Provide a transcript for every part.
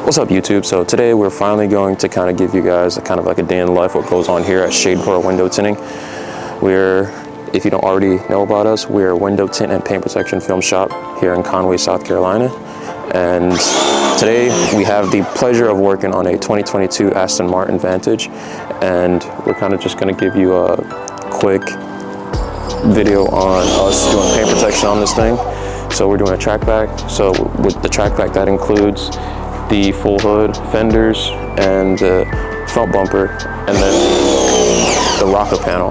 What's up, YouTube? So today we're finally going to kind of give you guys a kind of like a day in the life what goes on here at Shade Pro Window Tinting. We're, if you don't already know about us, we're a window tint and paint protection film shop here in Conway, South Carolina. And today we have the pleasure of working on a 2022 Aston Martin Vantage, and we're kind of just going to give you a quick video on us doing paint protection on this thing. So we're doing a track back. So with the track back, that includes the full hood, fenders, and the front bumper, and then the rocker panel.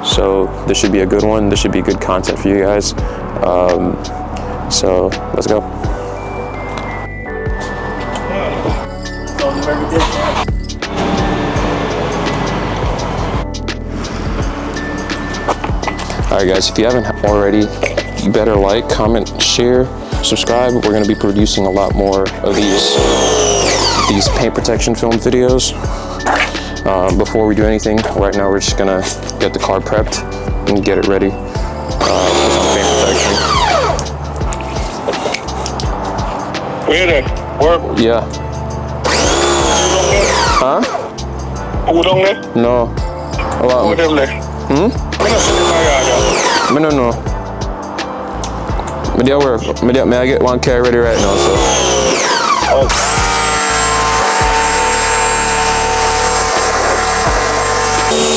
So this should be a good one. This should be good content for you guys. So let's go. All right, guys, if you haven't already, you better like, comment, share, subscribe. We're going to be producing a lot more of these paint protection film videos. Before we do anything, right now we're just going to get the car prepped and get it ready for some paint protection. Where work? Yeah. Huh? No. No. May I get one car ready right now, so. Oh.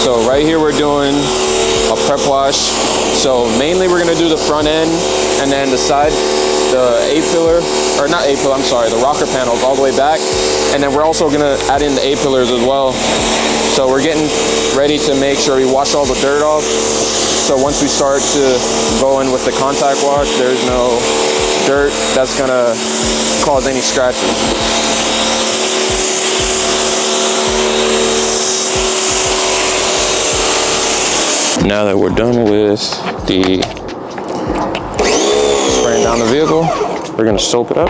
So right here we're doing a prep wash. So mainly we're gonna do the front end and then the side, the A-pillar, or not A-pillar, I'm sorry, the rocker panels all the way back. And then we're also gonna add in the A-pillars as well. So we're getting ready to make sure we wash all the dirt off. So once we start to go in with the contact wash, there's no dirt that's gonna cause any scratches. Now that we're done with the spraying down the vehicle, we're gonna soap it up.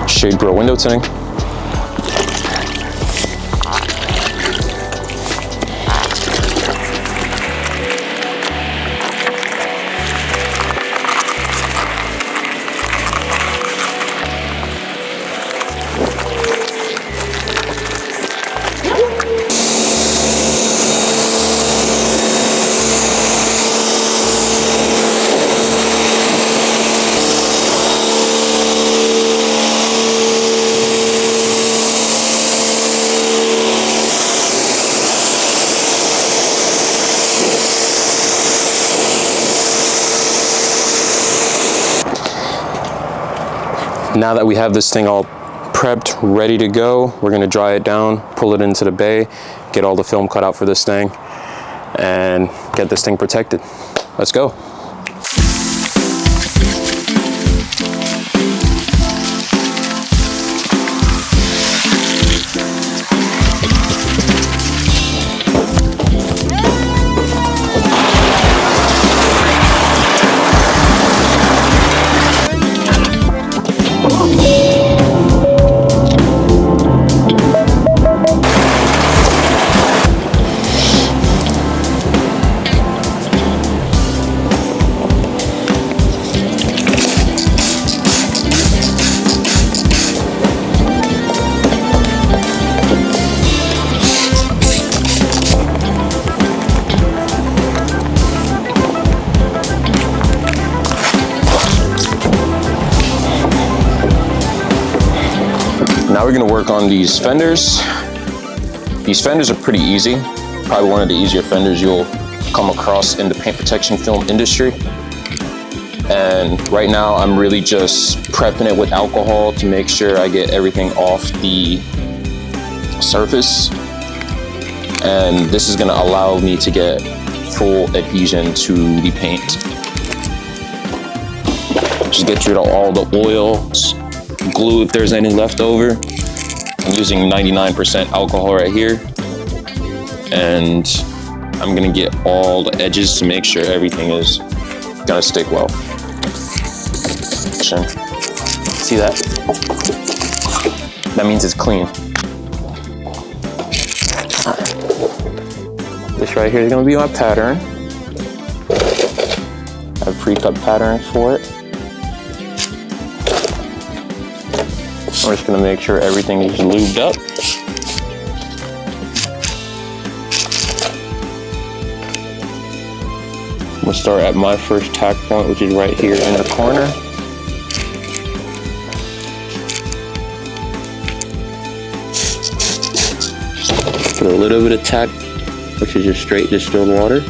Shade Pro Window Tinting. Now that we have this thing all prepped, ready to go, we're gonna dry it down, pull it into the bay, get all the film cut out for this thing, and get this thing protected. Let's go. Now we're gonna work on these fenders. These fenders are pretty easy. Probably one of the easier fenders you'll come across in the paint protection film industry. And right now I'm really just prepping it with alcohol to make sure I get everything off the surface. And this is gonna allow me to get full adhesion to the paint. Just get rid of all the oil, glue if there's any left over. I'm using 99% alcohol right here, and I'm gonna get all the edges to make sure everything is gonna stick well. section. See that? That means it's clean. This right here is gonna be my pattern. I have pre-cut patterns for it. I'm just gonna make sure everything is lubed up. I'm gonna start at my first tack point, which is right here in the corner. Put a little bit of tack, which is just straight distilled water.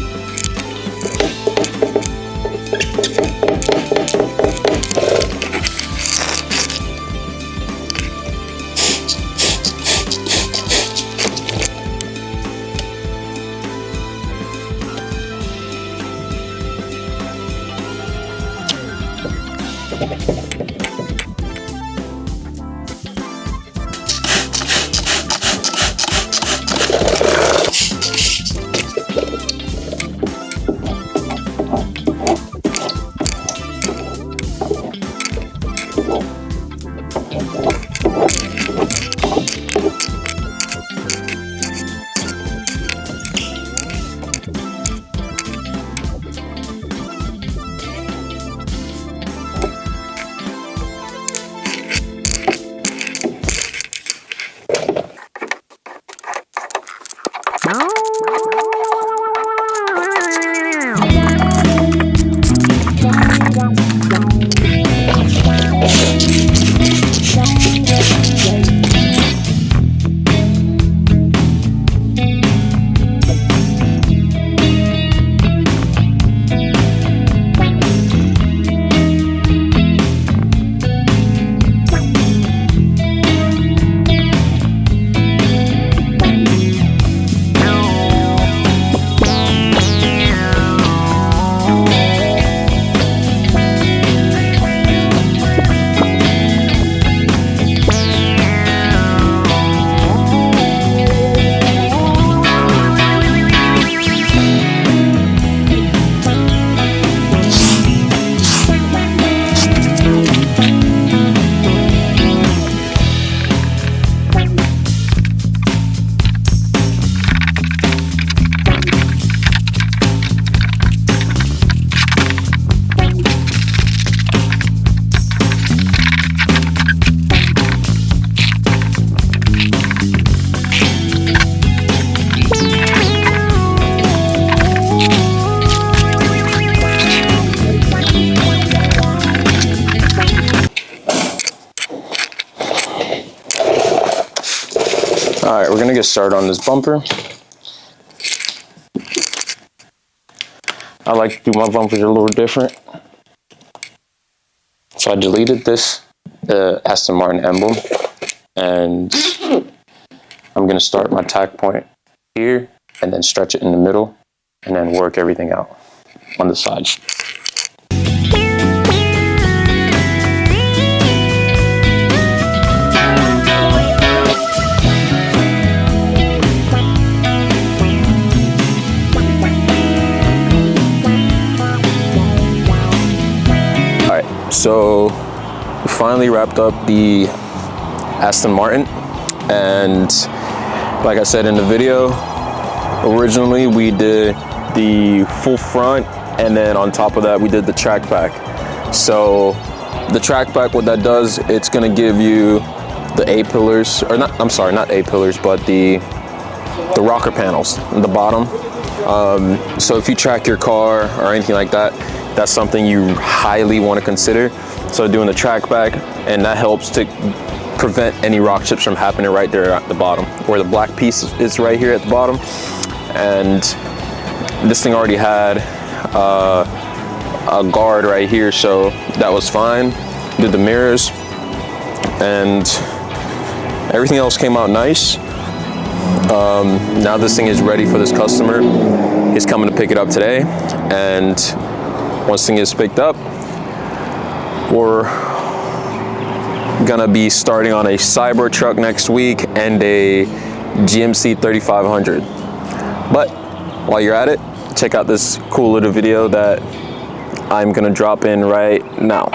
All right, we're gonna get started on this bumper. I like to do my bumpers a little different. So I deleted this Aston Martin emblem, and I'm gonna start my tack point here and then stretch it in the middle and then work everything out on the sides. So we finally wrapped up the Aston Martin, and like I said in the video, originally we did the full front, and then on top of that we did the track pack. So the track pack, what that does, it's gonna give you the A-pillars, or not, I'm sorry, not A-pillars, but the rocker panels in the bottom. So if you track your car or anything like that, that's something you highly want to consider. So doing the track back, and that helps to prevent any rock chips from happening right there at the bottom, where the black piece is right here at the bottom. And this thing already had a guard right here, so that was fine. Did the mirrors, and everything else came out nice. Now this thing is ready for this customer. He's coming to pick it up today, and once thing is picked up, we're gonna be starting on a Cyber truck next week and a GMC 3500. But while you're at it, check out this cool little video that I'm gonna drop in right now.